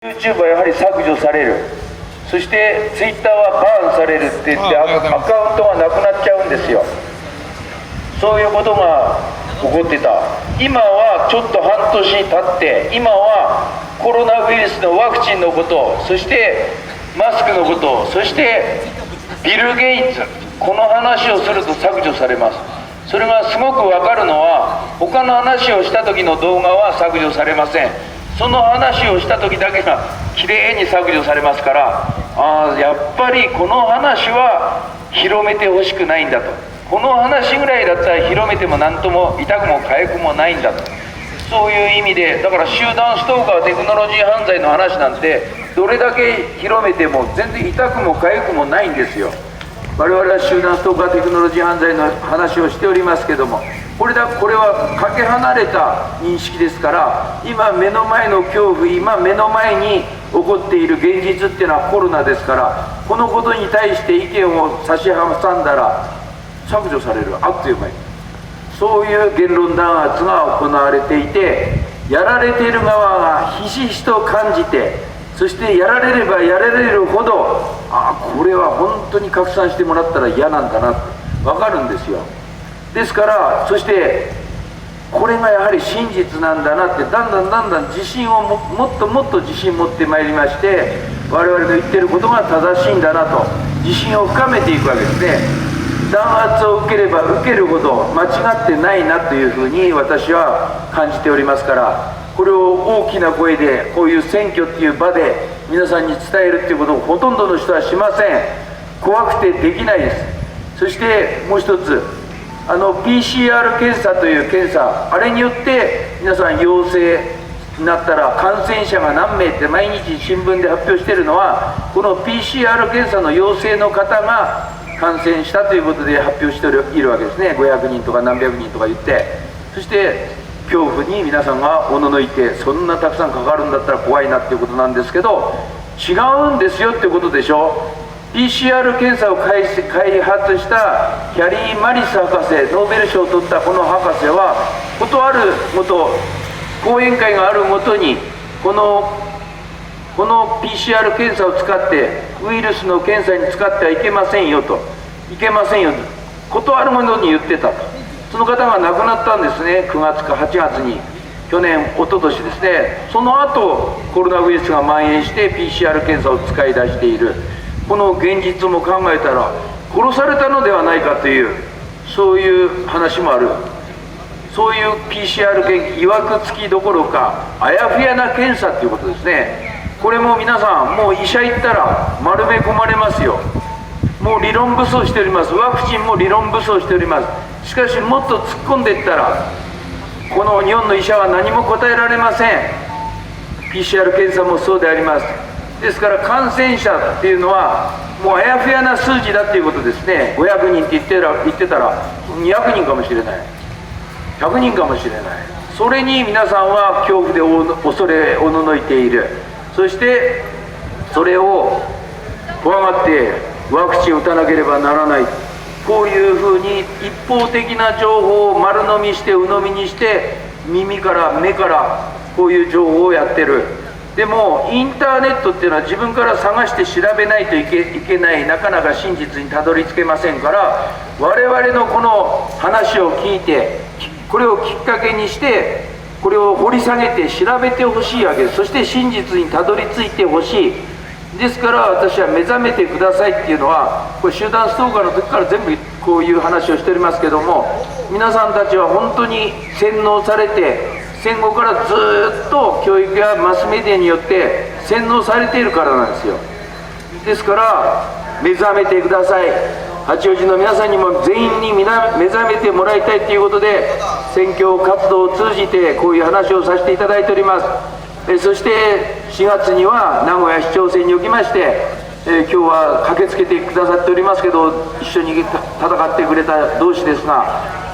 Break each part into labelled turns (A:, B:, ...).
A: YouTube はやはり削除される、そして Twitter はバーンされるって言ってアカウントがなくなっちゃうんですよ。そういうことが起こってた。今はちょっと半年経って、今はコロナウイルスのワクチンのこと、そしてマスクのこと、そしてビル・ゲイツ、この話をすると削除されます。それがすごく分かるのは、他の話をした時の動画は削除されません。その話をした時だけがきれいに削除されますから、やっぱりこの話は広めてほしくないんだと、この話ぐらいだったら広めても何とも痛くも痒くもないんだと、そういう意味で、だから集団ストーカーテクノロジー犯罪の話なんてどれだけ広めても全然痛くも痒くもないんですよ。我々は集団ストーカーテクノロジー犯罪の話をしておりますけども、これはかけ離れた認識ですから、今目の前の恐怖、今目の前に起こっている現実っていうのはコロナですから、このことに対して意見を差し挟んだら削除される、あっという間に。そういう言論弾圧が行われていて、やられている側がひしひしと感じて、そしてやられればやられるほど、これは本当に拡散してもらったら嫌なんだなって分かるんですよ。ですから、そしてこれがやはり真実なんだなって、だんだん自信をもっと自信持ってまいりまして、我々の言ってることが正しいんだなと自信を深めていくわけですね。弾圧を受ければ受けるほど間違ってないなというふうに私は感じておりますから、これを大きな声でこういう選挙っていう場で皆さんに伝えるっていうことをほとんどの人はしません。怖くてできないです。そしてもう一つ、PCR 検査という検査、あれによって皆さん陽性になったら感染者が何名って毎日新聞で発表しているのは、この PCR 検査の陽性の方が感染したということで発表しているわけですね。500人とか何百人とか言って、そして恐怖に皆さんがおののいて、そんなたくさんかかるんだったら怖いなっていうことなんですけど、違うんですよってことでしょ。PCR 検査を開発したキャリー・マリス博士、ノーベル賞を取ったこの博士は、ことあるごと、講演会があるごとにこの PCR 検査を使ってウイルスの検査に使ってはいけませんよと、いけませんよとことあるごとに言ってたと。その方が亡くなったんですね、9月か8月に、去年一昨年ですね。その後コロナウイルスが蔓延して PCR 検査を使い出している。この現実も考えたら殺されたのではないかという、そういう話もある。そういう PCR 検査、いわくつきどころかあやふやな検査ということですね。これも皆さん、もう医者行ったら丸め込まれますよ。もう理論武装しております。ワクチンも理論武装しております。しかしもっと突っ込んでいったら、この日本の医者は何も答えられません。 PCR 検査もそうであります。ですから感染者っていうのはもうあやふやな数字だっていうことですね。500人って言ってたら200人かもしれない、100人かもしれない。それに皆さんは恐怖で恐れおののいている。そしてそれを怖がってワクチンを打たなければならない、こういうふうに一方的な情報を丸飲みして鵜呑みにして、耳から目からこういう情報をやってる。でもインターネットっていうのは自分から探して調べないといけない、なかなか真実にたどり着けませんから、我々のこの話を聞いて、これをきっかけにしてこれを掘り下げて調べてほしいわけです。そして真実にたどり着いてほしい。ですから私は目覚めてくださいっていうのは、これ集団ストーカーの時から全部こういう話をしておりますけども、皆さんたちは本当に洗脳されて、戦後からずっと教育やマスメディアによって洗脳されているからなんですよ。ですから目覚めてください。八王子の皆さんにも全員に目覚めてもらいたいということで、選挙活動を通じてこういう話をさせていただいております。そして4月には名古屋市長選におきまして、今日は駆けつけてくださっておりますけど、一緒に戦ってくれた同志ですが、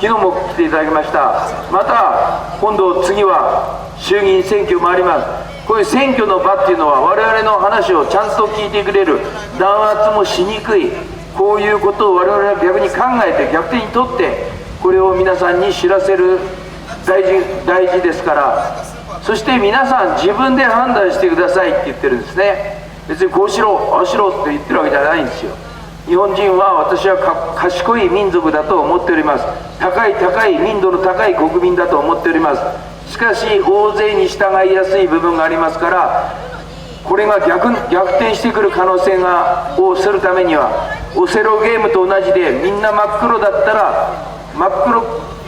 A: 昨日も来ていただきました。また今度次は衆議院選挙もあります。こういう選挙の場っていうのは我々の話をちゃんと聞いてくれる、弾圧もしにくい、こういうことを我々は逆に考えて逆手に取ってこれを皆さんに知らせる大事ですから、そして皆さん自分で判断してくださいって言ってるんですね。別にこうしろああしろって言ってるわけじゃないんですよ。日本人は私は賢い民族だと思っております。高い民度の高い国民だと思っております。しかし大勢に従いやすい部分がありますから、これが逆転してくる可能性をするためには、オセロゲームと同じでみんな真っ黒だったら、真っ黒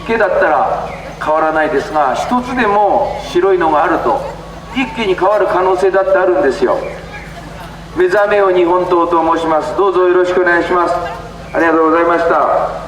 A: 系だったら変わらないですが、一つでも白いのがあると一気に変わる可能性だってあるんですよ。目覚めよ日本党と申します。どうぞよろしくお願いします。ありがとうございました。